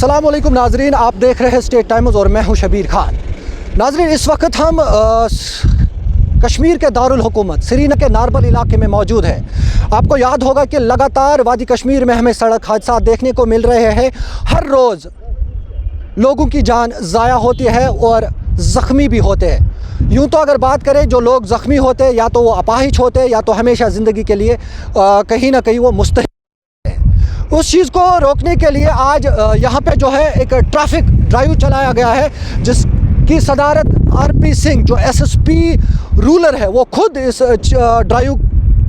अस्सलाम वालेकुम नाजरीन, आप देख रहे हैं स्टेट टाइम्स और मैं हूं शबीर खान। नाजरीन, इस वक्त हम कश्मीर के दारुल हुकूमत श्रीनगर के नारबल इलाके में मौजूद हैं। आपको याद होगा कि लगातार वादी कश्मीर में हमें सड़क हादसा देखने को मिल रहे हैं। हर रोज़ लोगों की जान ज़ाया होती है और ज़ख्मी भी होते हैं। यूँ तो अगर बात करें, जो लोग ज़ख्मी होते हैं या तो वो अपाहिज होते हैं या तो हमेशा ज़िंदगी के लिए कहीं ना कहीं वो मुस्तहिल। उस चीज़ को रोकने के लिए आज यहाँ पे जो है एक ट्रैफिक ड्राइव चलाया गया है, जिसकी सदारत आरपी सिंह जो एसएसपी रूरल है वो खुद इस ड्राइव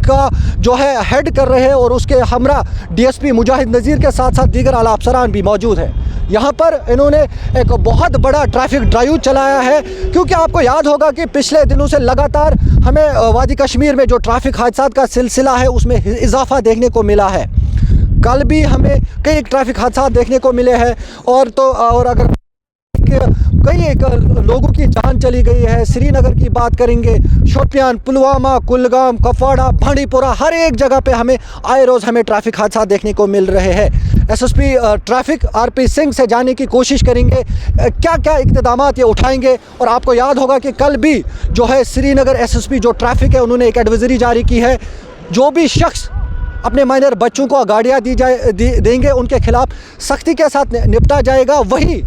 का जो है हेड कर रहे हैं और उसके हमरा डीएसपी मुजाहिद नज़ीर के साथ साथ दीगर आला अफसरान भी मौजूद हैं। यहाँ पर इन्होंने एक बहुत बड़ा ट्रैफिक ड्राइव चलाया है, क्योंकि आपको याद होगा कि पिछले दिनों से लगातार हमें वादी कश्मीर में जो ट्रैफिक हादसात का सिलसिला है उसमें इजाफा देखने को मिला है। कल भी हमें कई ट्रैफिक हादसा देखने को मिले हैं और अगर कई एक लोगों की जान चली गई है। श्रीनगर की बात करेंगे, शोपियान, पुलवामा, कुलगाम, कपवाड़ा, बांडीपुरा, हर एक जगह पे हमें आए रोज़ हमें ट्रैफिक हादसा देखने को मिल रहे हैं। एसएसपी ट्रैफिक आरपी सिंह से जानने की कोशिश करेंगे क्या क्या इक़्तिदामात ये उठाएंगे। और आपको याद होगा कि कल भी जो है श्रीनगर एसएसपी जो ट्रैफिक है उन्होंने एक एडवाइजरी जारी की है, जो भी शख्स अपने माइनर बच्चों को गाड़ियाँ देंगे उनके खिलाफ सख्ती के साथ निपटा जाएगा। वही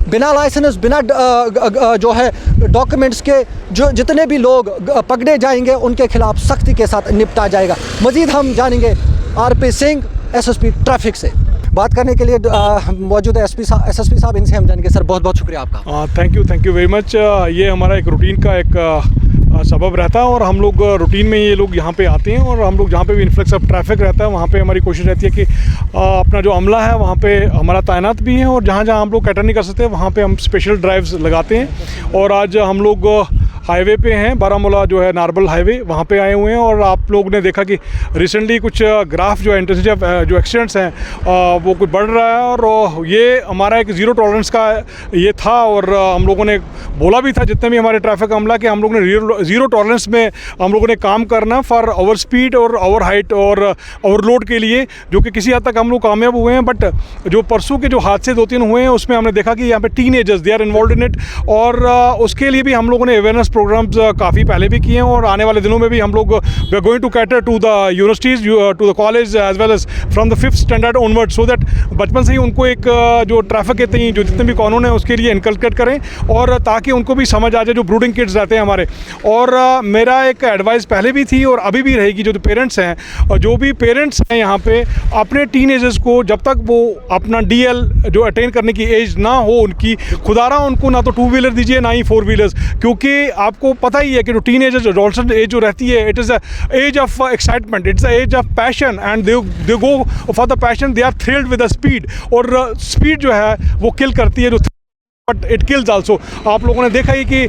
बिना लाइसेंस, बिना जो है डॉक्यूमेंट्स के जो जितने भी लोग पकड़े जाएंगे उनके खिलाफ सख्ती के साथ निपटा जाएगा। मज़ीद हम जानेंगे आरपी सिंह एसएसपी ट्रैफिक से। बात करने के लिए मौजूद है एसएसपी साहब, इनसे हम जानेंगे। सर, बहुत बहुत शुक्रिया आपका। Thank you very much. ये हमारा एक रूटीन का एक सबब रहता है और हम लोग रूटीन में ये लोग यहाँ पे आते हैं और हम लोग जहाँ पे भी इन्फ्लक्स ऑफ ट्रैफिक रहता है वहाँ पे हमारी कोशिश रहती है कि अपना जो अमला है वहाँ पे हमारा तैनात भी है और जहाँ जहाँ हम लोग कैटर नहीं कर सकते वहाँ पे हम स्पेशल ड्राइव्स लगाते हैं। और आज हम लोग हाईवे पे हैं, बारामूला जो है नारबल हाईवे, वहाँ पे आए हुए हैं। और आप लोग ने देखा कि रिसेंटली कुछ ग्राफ जो है इंटेंसिटी ऑफ जो एक्सीडेंट्स हैं वो कुछ बढ़ रहा है और ये हमारा एक ज़ीरो टॉलरेंस का ये था। और हम लोगों ने बोला भी था जितने भी हमारे ट्रैफिक अमला कि हम लोग ने ज़ीरो टॉलरेंस में हम लोगों ने काम करना फॉर ओवर स्पीड और ओवर हाइट और ओवरलोड के लिए, जो कि किसी हद तक हम लोग कामयाब हुए हैं। बट जो परसों के जो हादसे 2-3 हुए हैं उसमें हमने देखा कि यहाँ पे teenagers they are involve in it. और उसके लिए भी हम लोगों ने अवेयरनेस प्रोग्राम्स काफ़ी पहले भी किए हैं और आने वाले दिनों में भी हम लोग we are going to cater to the universities, to the college as well as from the 5th standard onward, so that बचपन से ही उनको एक जो ट्रैफिक के तई जो जितने भी कानून हैं उसके लिए इनकलकेट करें और ताकि उनको भी समझ आ जाए, जो ब्रूडिंग किड्स रहते हैं हमारे। और मेरा एक एडवाइस पहले भी थी और अभी भी रहेगी, जो पेरेंट्स हैं और जो भी पेरेंट्स हैं यहाँ पे अपने टीनेजर्स को जब तक वो अपना डीएल जो अटेन करने की एज ना हो उनकी, खुदारा उनको ना तो 2 व्हीलर दीजिए ना ही 4 व्हीलर्स, क्योंकि आपको पता ही है कि जो टीनेजर्स एडोलसेंट एज जो रहती है it is a age of excitement, it's a age of passion and they go for the passion, they are thrilled with the speed. और स्पीड जो है वो किल करती है, जो बट इट किल्स आल्सो। आप लोगों ने देखा ही कि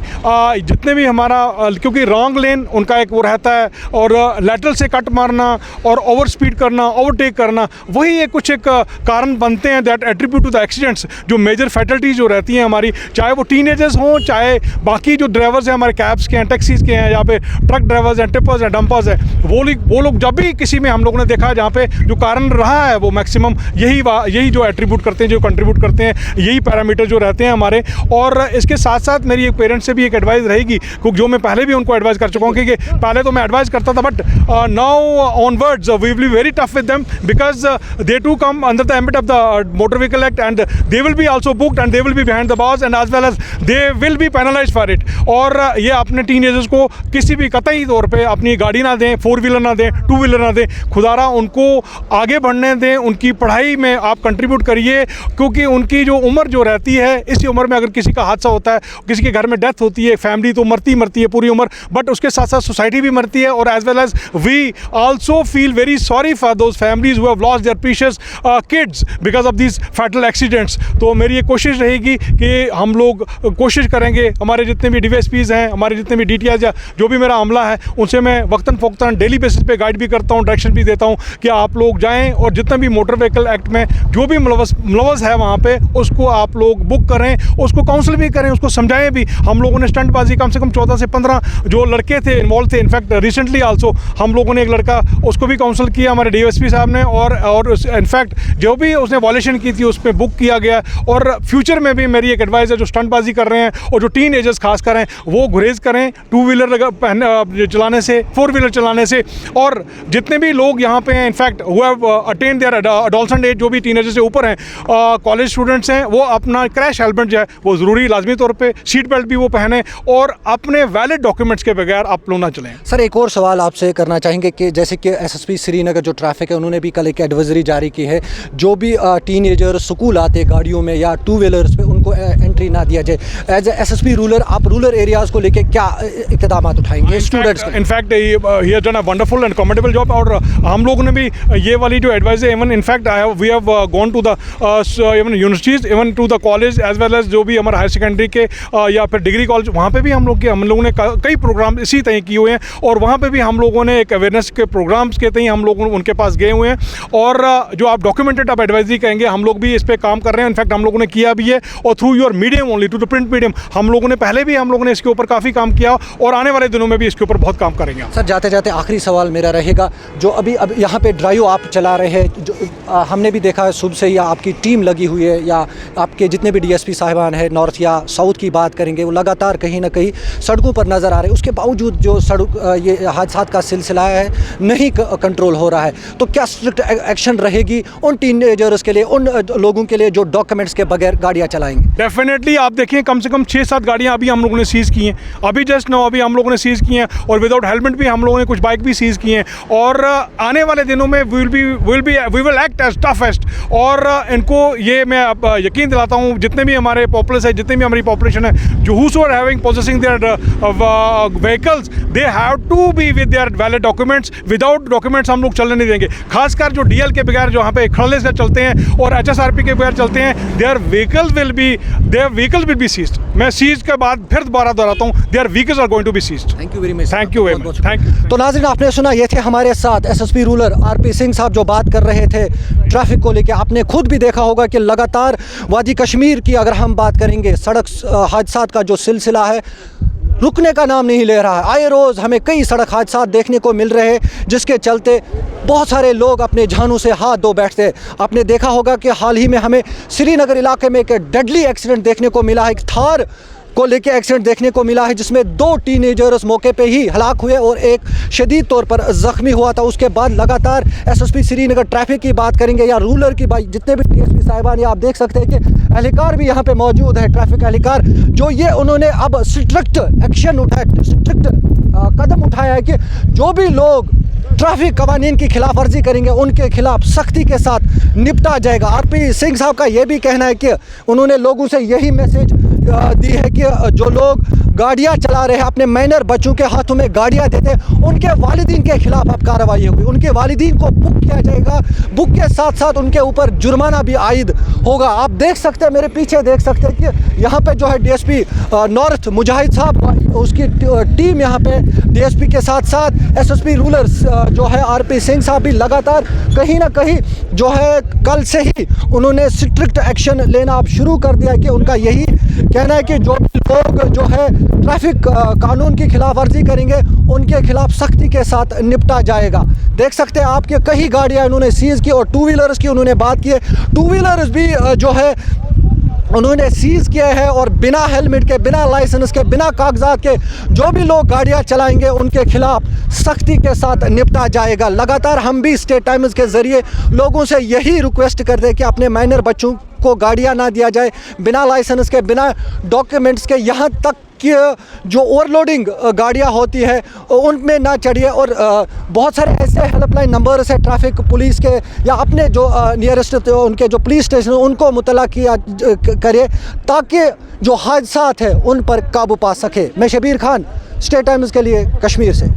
जितने भी हमारा क्योंकि रॉन्ग लेन उनका एक वो रहता है और लैटरल से कट मारना और ओवर स्पीड करना, ओवरटेक करना, वही एक कुछ एक कारण बनते हैं that attribute to the accidents. जो मेजर फैटलिटीज़ जो रहती हैं हमारी, चाहे वो टीनेजर्स हों, चाहे बाकी जो ड्राइवर्स हैं हमारे कैब्स के हैं, टैक्सीज़ के हैं, यहाँ पे ट्रक ड्राइवर्स हैं, टिपर्स हैं, डंपर्स हैं, वो लोग जब भी किसी में हम लोगों ने देखा है जहाँ पे जो कारण रहा है वो मैक्सिमम यही जो एट्रीब्यूट करते हैं, जो कंट्रीब्यूट करते हैं, यही पैरामीटर जो रहते हैं हमारे। और इसके साथ साथ मेरी एक पेरेंट्स से भी एक एडवाइस रहेगी, क्योंकि जो मैं पहले भी उनको एडवाइस कर चुका हूँ, क्योंकि पहले तो मैं एडवाइस करता था but now onwards we will be very tough with them because they to come under the ambit of the motor vehicle act and they will be also booked and they will be behind the bars and as well as they will be penalised for it. और ये अपने teenagers को किसी भी कतई तौर पर अपनी गाड़ी ना दें, 4 व्हीलर ना दें, 2 व्हीलर ना दें, खुदारा उनको आगे बढ़ने दें, उनकी पढ़ाई में आप कंट्रीब्यूट करिए, क्योंकि उनकी जो उम्र जो रहती है, इसी उम्र में अगर किसी का हादसा होता है, किसी के घर में डेथ होती है, फैमिली तो मरती है पूरी उम्र, बट उसके साथ साथ सोसाइटी भी मरती है। और as well as we also feel very sorry for those families who have lost their precious kids because of these fatal accidents. तो मेरी ये कोशिश रहेगी कि हम लोग कोशिश करेंगे, हमारे जितने भी DSPs हैं, हमारे जितने भी DTIs या जो भी मेरा अमला है, उनसे मैं वक्तन फ़ौक्तन डेली बेसिस पे गाइड भी करता हूँ, डायरेक्शन भी देता हूँ कि आप लोग जाएँ और जितना भी मोटर व्हीकल एक्ट में जो भी मुलवस है वहाँ पे उसको आप लोग बुक करें उसको काउंसिल भी करें, उसको समझाएं भी। हम लोगों ने स्टंटबाजी कम से कम 14 से 15 जो लड़के थे इन्वॉल्व थे, इनफैक्ट रिसेंटली आल्सो हम लोगों ने एक लड़का उसको भी काउंसिल किया हमारे डीएसपी साहब ने, और इनफैक्ट जो भी उसने वॉयलेशन की थी उस पर बुक किया गया। और फ्यूचर में भी मेरी एक एडवाइस है, जो स्टंटबाजी कर रहे हैं और जो टीन एजर्स खास करें वो गुरेज करें टू व्हीलर चलाने से, फोर व्हीलर चलाने से। और जितने भी लोग यहाँ पे हैं in fact who have attend their adolescent age, जो भी टीनेजर से ऊपर हैं, कॉलेज स्टूडेंट्स हैं, वो अपना क्रैश हेलमेट जो है वो ज़रूरी लाजमी तौर पे, सीट बेल्ट भी वो पहने और अपने वैलिड डॉक्यूमेंट्स के बगैर आप लोग ना चलें। सर एक और सवाल आपसे करना चाहेंगे कि जैसे कि एसएसपी श्रीनगर जो ट्रैफिक है उन्होंने भी कल एक एडवाइजरी जारी की है, जो भी टीनेजर स्कूल आते गाड़ियों में या टू व्हीलर्स पे उनको एंट्री ना दिया जाए। एज ए एसएसपी रूरल आप रूरल एरियाज़ को लेके क्या इक़दाम उठाएंगे students? In fact he has done a wonderful and commendable job. और हम लोगों ने भी ये वाली जो एडवाइस है, even in fact we have gone to the even universities, even to the college as well as जो भी हमारे हायर सेकेंडरी के या फिर डिग्री कॉलेज, वहाँ पे भी हम लोगों ने कई प्रोग्राम इसी तरह किए हुए हैं। और वहाँ पे भी हम लोगों ने एक अवेयरनेस के प्रोग्राम्स के तहत हम लोग उनके पास गए हुए हैं। और जो आप डॉक्यूमेंटेड आप एडवाइजरी कहेंगे, हम लोग भी इस पर काम कर रहे हैं। इनफैक्ट हम लोगों ने किया भी है, और through your medium only, to the print medium, हम लोगों ने पहले भी हम लोगों ने इसके ऊपर काफ़ी काम किया और आने वाले दिनों में भी इसके ऊपर बहुत काम करेंगे। सर जाते जाते आखिरी सवाल मेरा रहेगा, जो अब यहाँ पे ड्राइव आप चला रहे हैं, जो हमने भी देखा है सुबह से ही आपकी टीम लगी हुई है, या आपके जितने भी डीएसपी साहिबान हैं नॉर्थ या साउथ की बात करेंगे, वो लगातार कहीं ना कहीं सड़कों पर नज़र आ रहे हैं। उसके बावजूद जो सड़क ये हादसात का सिलसिला है नहीं कंट्रोल हो रहा है, तो क्या स्ट्रिक्ट एक्शन रहेगी उन टीनेजर्स के लिए, उन लोगों के लिए जो डॉक्यूमेंट्स के बगैर गाड़ियाँ चलाएंगे? डेफिनेटली आप देखिए, कम से कम 6-7 गाड़ियाँ अभी हम लोगों ने सीज़ की हैं, अभी जस्ट नो अभी हम लोगों ने सीज़ की हैं। और विदाउट हेलमेट भी हम लोगों ने कुछ बाइक भी सीज़ की हैं। और आने वाले दिनों में we will act as toughest. और इनको ये मैं यकीन दिलाता हूँ, जितने भी हमारे पॉपुलेस है, जितनी भी हमारी पॉपुलेशन है, जो whose are having possessing their vehicles, they have to be with their valid documents. Without documents हम लोग चलने नहीं देंगे। खासकर जो डीएल के बगैर जो यहाँ पे खड़ले से चलते हैं और एचएसआरपी के बगैर चलते हैं, their vehicles will be seized. मैं सीज के बाद फिर दोबारा दोहराता हूँ, their vehicles are going to be seized. Thank you very much. Thank you very much. Thank you. तो नाज़रीन आपने सुना, ये थे हमारे साथ एसएसपी रूरल आरपी सिंह साहब जो बात कर रहे थे ट्रैफिक को लेकर। आपने खुद भी देखा होगा कि लगातार वादी कश्मीर की अगर हम बात करेंगे, सड़क हादसात का जो सिलसिला है रुकने का नाम नहीं ले रहा है। आए रोज़ हमें कई सड़क हादसा देखने को मिल रहे हैं, जिसके चलते बहुत सारे लोग अपने जानों से हाथ धो बैठते हैं। आपने देखा होगा कि हाल ही में हमें श्रीनगर इलाके में एक डेडली एक्सीडेंट देखने को मिला है, एक थार को लेके एक्सीडेंट देखने को मिला है, जिसमें 2 टीनेजर्स मौके पे ही हलाक हुए और एक शदीद तौर पर ज़ख्मी हुआ था। उसके बाद लगातार एसएसपी श्रीनगर ट्रैफिक की बात करेंगे या रूरल की बात, जितने भी डीएसपी साहिबान ये आप देख सकते हैं कि एहलकार भी यहाँ पे मौजूद है, ट्रैफिक एहलकार, जो ये उन्होंने अब स्ट्रिक्ट एक्शन उठाया, स्ट्रिक्ट कदम उठाया है कि जो भी लोग ट्रैफिक कवानीन की खिलाफ वर्जी करेंगे उनके खिलाफ सख्ती के साथ निपटा जाएगा। आरपी सिंह साहब का ये भी कहना है कि उन्होंने लोगों से यही मैसेज दी है कि जो लोग गाड़ियां चला रहे हैं, अपने माइनर बच्चों के हाथों में गाड़ियां देते हैं, उनके वालिदीन के खिलाफ अब कार्रवाई होगी। उनके वालिदीन को बुक किया जाएगा, बुक के साथ साथ उनके ऊपर जुर्माना भी आयद होगा। आप देख सकते हैं, मेरे पीछे देख सकते हैं कि यहाँ पे जो है डीएसपी नॉर्थ मुजाहिद साहब, उसकी टीम यहाँ पे डीएसपी के साथ साथ एसएसपी रूरल जो है आरपी सिंह साहब भी लगातार कहीं ना कहीं जो है कल से ही उन्होंने स्ट्रिक्ट एक्शन लेना अब शुरू कर दिया कि उनका यही कहना है कि जो लोग जो है ट्रैफिक कानून की खिलाफ वर्जी करेंगे उनके खिलाफ सख्ती के साथ निपटा जाएगा। देख सकते हैं आपके कई गाड़ियां उन्होंने सीज़ की और टू व्हीलर्स की उन्होंने बात की है। टू व्हीलर्स भी जो है उन्होंने सीज़ किया है और बिना हेलमेट के, बिना लाइसेंस के, बिना कागजात के जो भी लोग गाड़ियां चलाएंगे उनके खिलाफ सख्ती के साथ निपटा जाएगा। लगातार हम भी स्टेट टाइम्स के ज़रिए लोगों से यही रिक्वेस्ट करते हैं कि अपने माइनर बच्चों को गाड़ियां ना दिया जाए बिना लाइसेंस के, बिना डॉक्यूमेंट्स के, यहाँ तक कि जो ओवरलोडिंग गाड़ियां होती है उनमें ना चढ़िए। और बहुत सारे ऐसे हेल्पलाइन नंबर्स है ट्रैफिक पुलिस के या अपने जो नियरेस्ट उनके जो पुलिस स्टेशन उनको मुतला किया करें ताकि जो हादसात है उन पर काबू पा सके। मैं शबीर खान, स्टेट टाइम्स के लिए कश्मीर से।